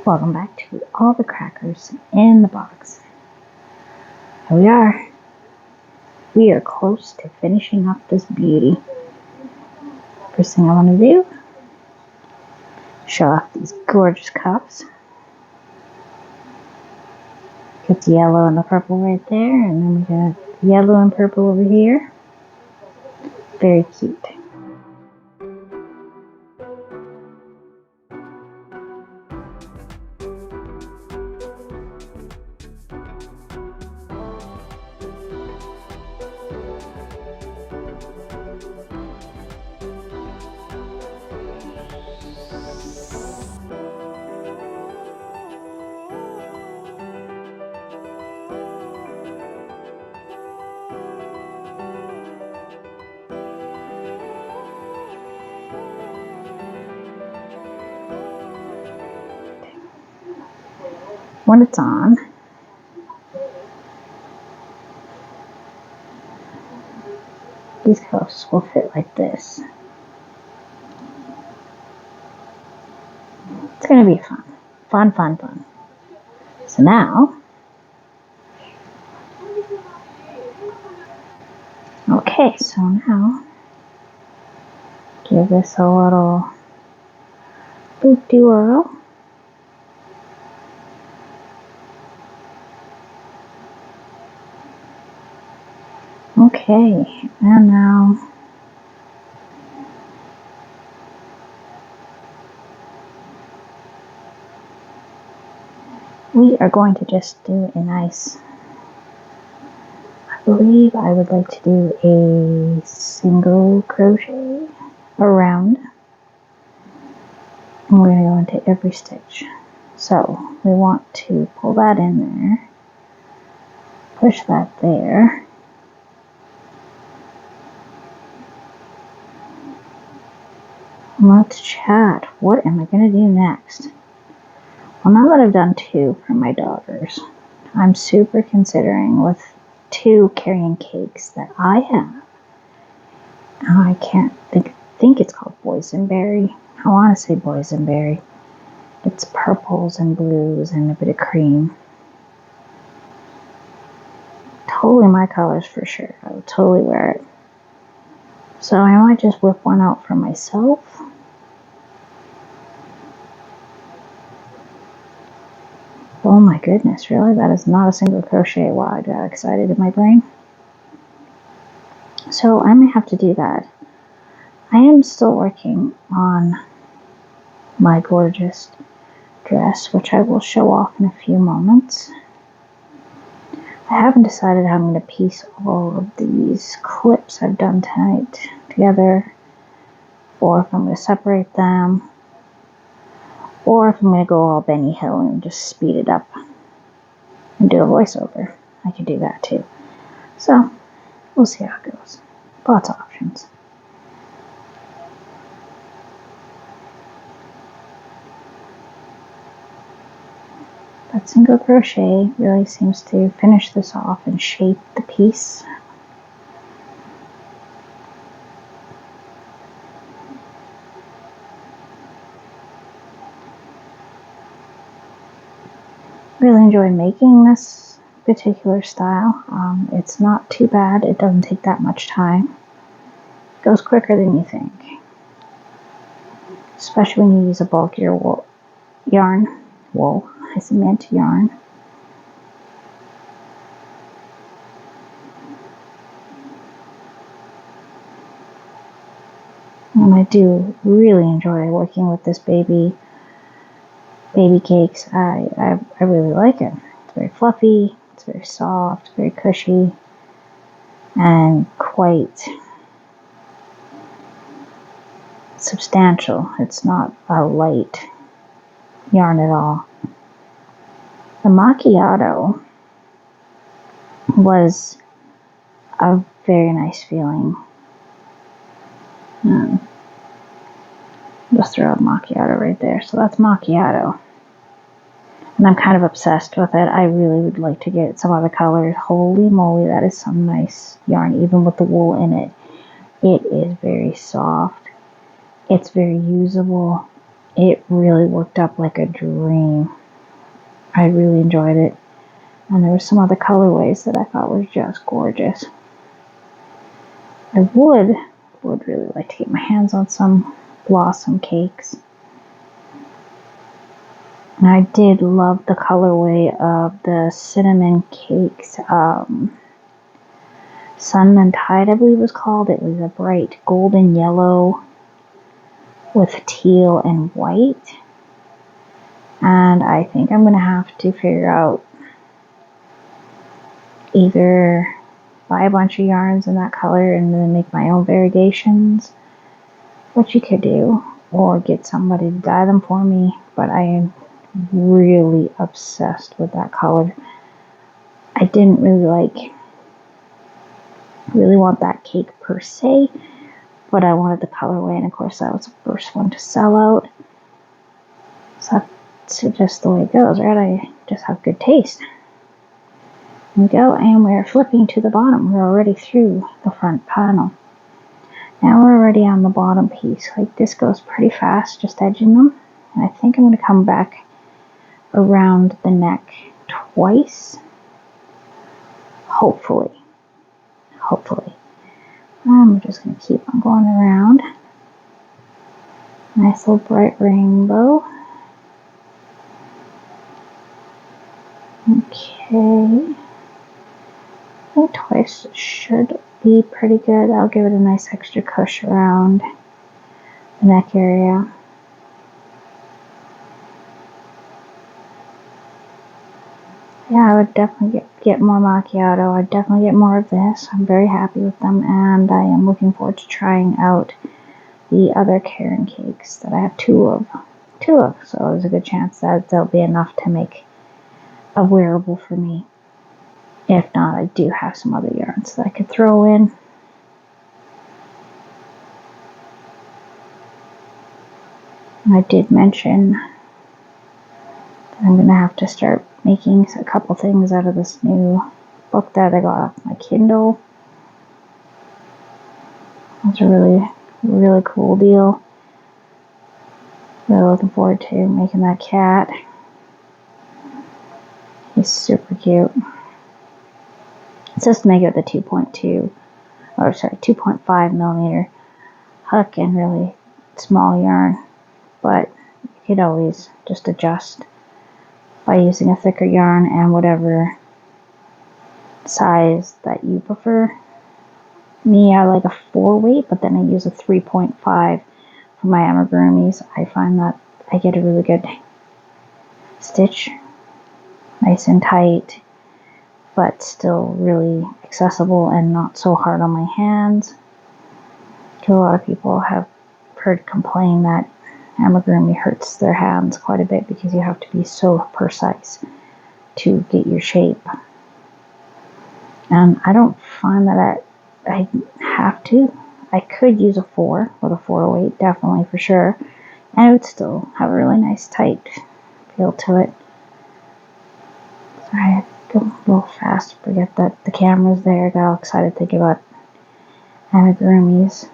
Welcome back to all the crackers in the box. Here we are. We are close to finishing up this beauty. First thing I want to do, show off these gorgeous cups. Got the yellow and the purple right there, and then we got the yellow and purple over here. Very cute. When it's on, these cups will fit like this. It's going to be fun. So now, okay, so now, give this a little loop-de-whirl. Okay, and now we are going to just do a nice, I believe I would like to do a single crochet around. And we're going to go into every stitch. So we want to pull that in there, push that there. Let's chat. What am I going to do next? Well, now that I've done 2 for my daughters, I'm super considering with 2 carrying cakes that I have. I can't think it's called boysenberry. I want to say boysenberry. It's purples and blues and a bit of cream. Totally my colors for sure. I would totally wear it. So I might just whip one out for myself. Oh my goodness, really? That is not a single crochet. Wow, I got excited in my brain. So I may have to do that. I am still working on my gorgeous dress, which I will show off in a few moments. I haven't decided how I'm going to piece all of these clips I've done tonight together, or if I'm going to separate them, or if I'm going to go all Benny Hill and just speed it up and do a voiceover. I could do that too. So, we'll see how it goes. Lots of options. That single crochet really seems to finish this off and shape the piece. Really enjoy making this particular style. It's not too bad. It doesn't take that much time. It goes quicker than you think, especially when you use a bulkier wool. I meant yarn. And I do really enjoy working with this baby cakes. I really like it. It's very fluffy, it's very soft, very cushy, and quite substantial. It's not a light yarn at all. The macchiato was a very nice feeling. Just throw a macchiato right there. So that's macchiato. And I'm kind of obsessed with it. I really would like to get some other colors. Holy moly, that is some nice yarn, even with the wool in it. It is very soft. It's very usable. it really worked up like a dream. I really enjoyed it. And there were some other colorways that I thought were just gorgeous. I would really like to get my hands on some blossom cakes. And I did love the colorway of the cinnamon cakes. Sun and Tide, I believe it was called. It was a bright golden yellow with teal and white. And I think I'm going to have to figure out either buy a bunch of yarns in that color and then make my own variegations, which you could do, or get somebody to dye them for me. But I am really obsessed with that color. I didn't really want that cake per se, but I wanted the colorway, and of course that was the first one to sell out. So that's just the way it goes, right? I just have good taste. There we go, and we're flipping to the bottom. We're already through the front panel. Now we're already on the bottom piece. Like, this goes pretty fast, just edging them. And I think I'm going to come back around the neck twice. Hopefully. I'm just going to keep on going around. Nice little bright rainbow. Okay. I think twice should be pretty good. I'll give it a nice extra push around the neck area. Yeah, I would definitely get more macchiato. I'd definitely get more of this. I'm very happy with them, and I am looking forward to trying out the other Caron cakes that I have two of. So there's a good chance that there'll be enough to make a wearable for me. If not, I do have some other yarns that I could throw in. I did mention that I'm going to have to start making a couple things out of this new book that I got off my Kindle. It's a really, really cool deal. Really looking forward to making that cat. He's super cute. It's just to make it the 2.5 millimeter hook and really small yarn, but you could always just adjust by using a thicker yarn and whatever size that you prefer. Me, I like a 4 weight, but then I use a 3.5 for my amigurumis. I find that I get a really good stitch, nice and tight, but still really accessible and not so hard on my hands. A lot of people have heard complain that amigurumi hurts their hands quite a bit because you have to be so precise to get your shape. And I don't find that I have to. I could use a 4 with a 4 weight, definitely, for sure. And it would still have a really nice tight feel to it. Sorry, I go a little fast, forget that the camera's there. I got all excited thinking about amigurumis.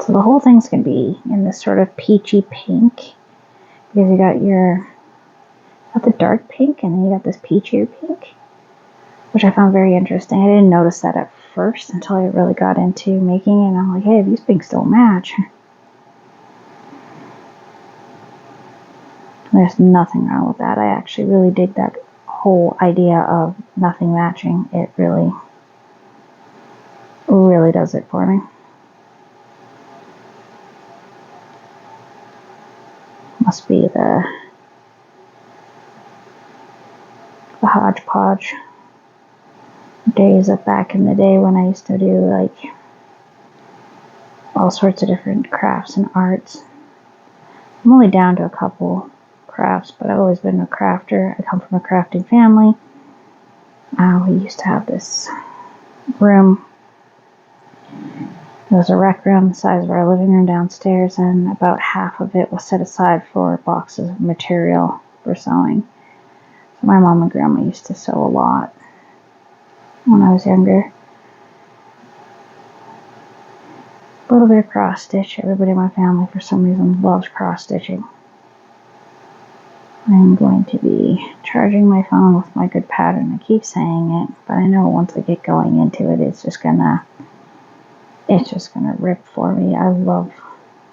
So the whole thing's going to be in this sort of peachy pink. Because you got the dark pink, and then you got this peachier pink, which I found very interesting. I didn't notice that at first until I really got into making it, and I'm like, hey, these pinks don't match. There's nothing wrong with that. I actually really dig that whole idea of nothing matching. It really, really does it for me. Must be the hodgepodge days of back in the day when I used to do like all sorts of different crafts and arts. I'm only down to a couple crafts, but I've always been a crafter. I come from a crafting family. We used to have this room. It was a rec room the size of our living room downstairs, and about half of it was set aside for boxes of material for sewing. So my mom and grandma used to sew a lot when I was younger. A little bit of cross stitch. Everybody in my family for some reason loves cross stitching. I'm going to be charging my phone with my good pattern. I keep saying it, but I know once I get going into it, it's just gonna rip for me. I love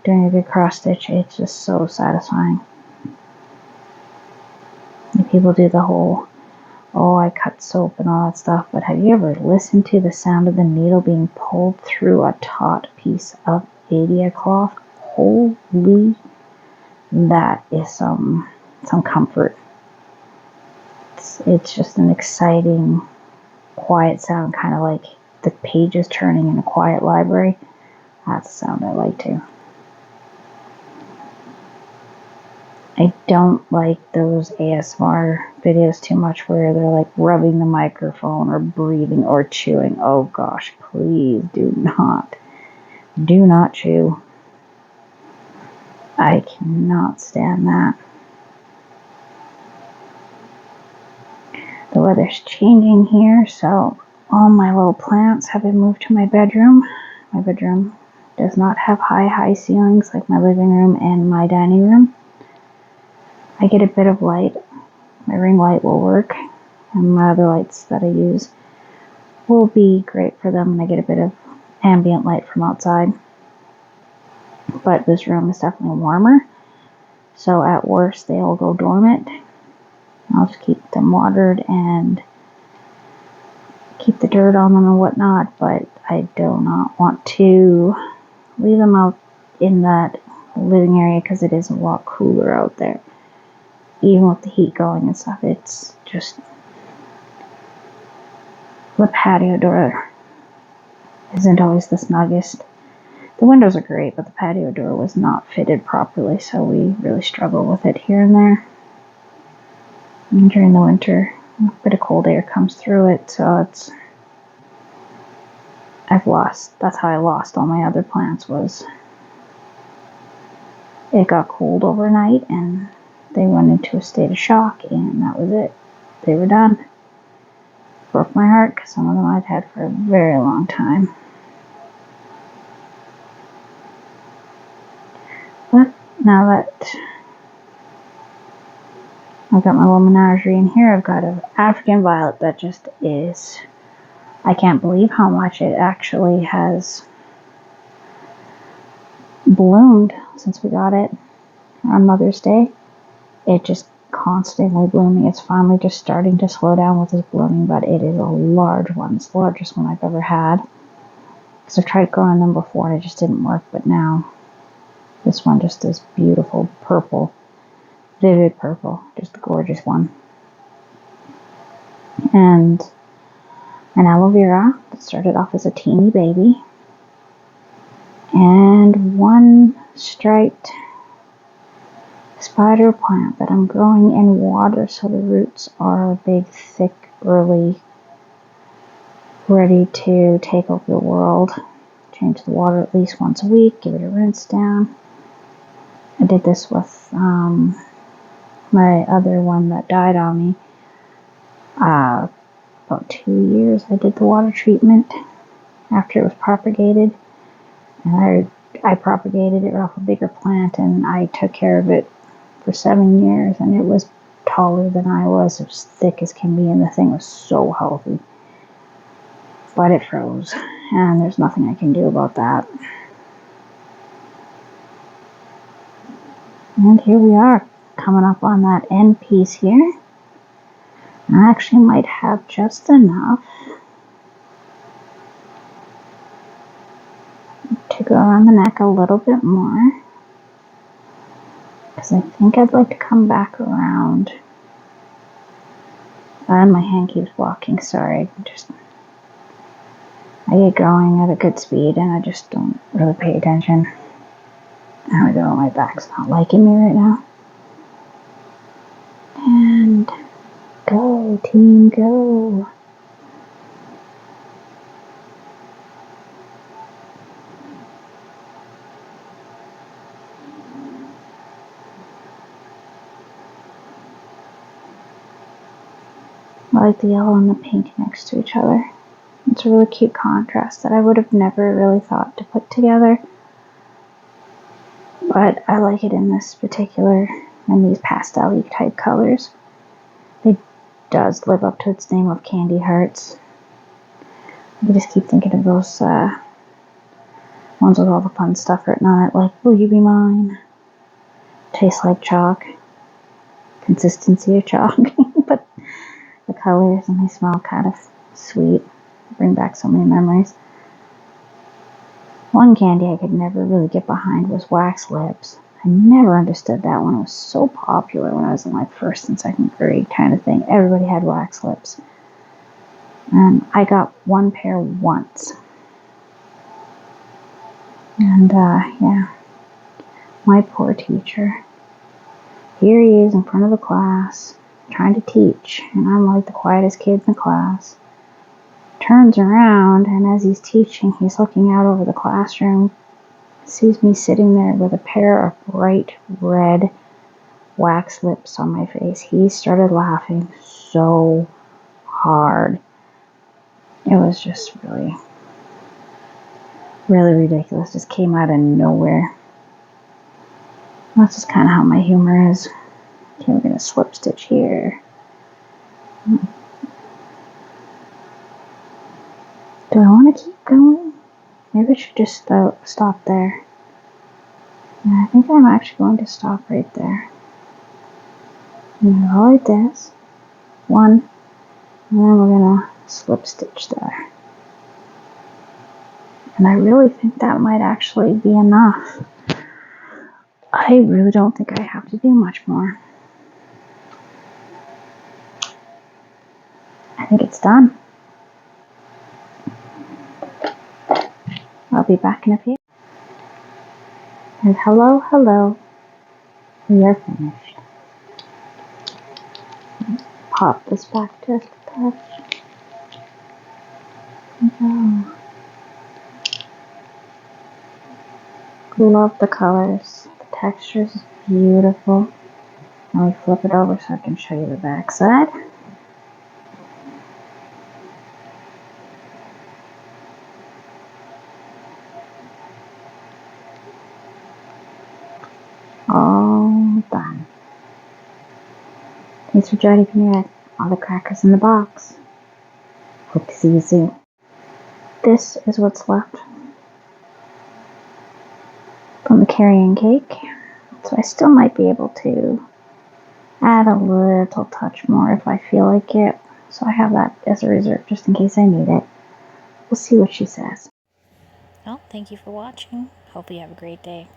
doing a good cross stitch. It's just so satisfying. And people do the whole, oh, I cut soap and all that stuff, but have you ever listened to the sound of the needle being pulled through a taut piece of Adia cloth? Holy, that is some comfort. It's just an exciting, quiet sound, kind of like the pages turning in a quiet library. That's a sound I like too. I don't like those ASMR videos too much where they're like rubbing the microphone or breathing or chewing. Oh gosh, please do not chew. I cannot stand that. The weather's changing here, so all my little plants have been moved to my bedroom. My bedroom does not have high ceilings like my living room and my dining room. I get a bit of light. My ring light will work, and my other lights that I use will be great for them, and I get a bit of ambient light from outside. But this room is definitely warmer, so at worst they'll go dormant. I'll just keep them watered and keep the dirt on them and whatnot, but I do not want to leave them out in that living area because it is a lot cooler out there. Even with the heat going and stuff, it's just, the patio door isn't always the snuggest. The windows are great, but the patio door was not fitted properly, so we really struggle with it here and there. And during the winter, a bit of cold air comes through it, so that's how I lost all my other plants, was it got cold overnight and they went into a state of shock, and that was it. They were done. Broke my heart because some of them I'd had for a very long time. But now that I've got my little menagerie in here, I've got an African violet that just is, I can't believe how much it actually has bloomed since we got it on Mother's Day. It just constantly blooming. It's finally just starting to slow down with its blooming, but it is a large one. It's the largest one I've ever had. Because I've tried growing them before and it just didn't work, but now this one just is beautiful purple. Vivid purple. Just a gorgeous one. And an aloe vera that started off as a teeny baby. And one striped spider plant that I'm growing in water, so the roots are big, thick, burly, ready to take over the world. Change the water at least once a week, give it a rinse down. I did this with my other one that died on me. About 2 years I did the water treatment after it was propagated. And I propagated it off a bigger plant, and I took care of it for 7 years, and it was taller than I was. It was thick as can be, and the thing was so healthy. But it froze, and there's nothing I can do about that. And here we are, coming up on that end piece here. I actually might have just enough to go around the neck a little bit more, because I think I'd like to come back around. And my hand keeps blocking, sorry. I get going at a good speed and I just don't really pay attention. There we go, my back's not liking me right now. And go, team, go. I like the yellow and the pink next to each other. It's a really cute contrast that I would have never really thought to put together. But I like it in this particular, in these pastel-y type colors. It does live up to its name of candy hearts. I just keep thinking of those ones with all the fun stuff written on it, like, will you be mine? Tastes like chalk. Consistency of chalk. But the colors, and they smell kind of sweet. Bring back so many memories. One candy I could never really get behind was wax lips. I never understood that one. It was so popular when I was in like first and second grade kind of thing. Everybody had wax lips. And I got one pair once. And yeah, my poor teacher. Here he is in front of the class, trying to teach, and I'm like the quietest kid in the class. Turns around, and as he's teaching, he's looking out over the classroom, sees me sitting there with a pair of bright red wax lips on my face. He started laughing so hard. It was just really, really ridiculous. Just came out of nowhere. That's just kind of how my humor is. Okay, we're going to slip stitch here. Do I want to keep going? Maybe I should just stop there. Yeah, I think I'm actually going to stop right there. And go like this. One. And then we're going to slip stitch there. And I really think that might actually be enough. I really don't think I have to do much more. I think it's done. I'll be back in a few. And hello, hello. We are finished. Pop this back just a touch. Oh. Love the colors. The texture is beautiful. Let me flip it over so I can show you the back side. All done. Thanks for joining me at all the crackers in the box. Hope to see you soon. This is what's left from the carrying cake. So I still might be able to add a little touch more if I feel like it. So I have that as a reserve just in case I need it. We'll see what she says. Well, thank you for watching. Hope you have a great day.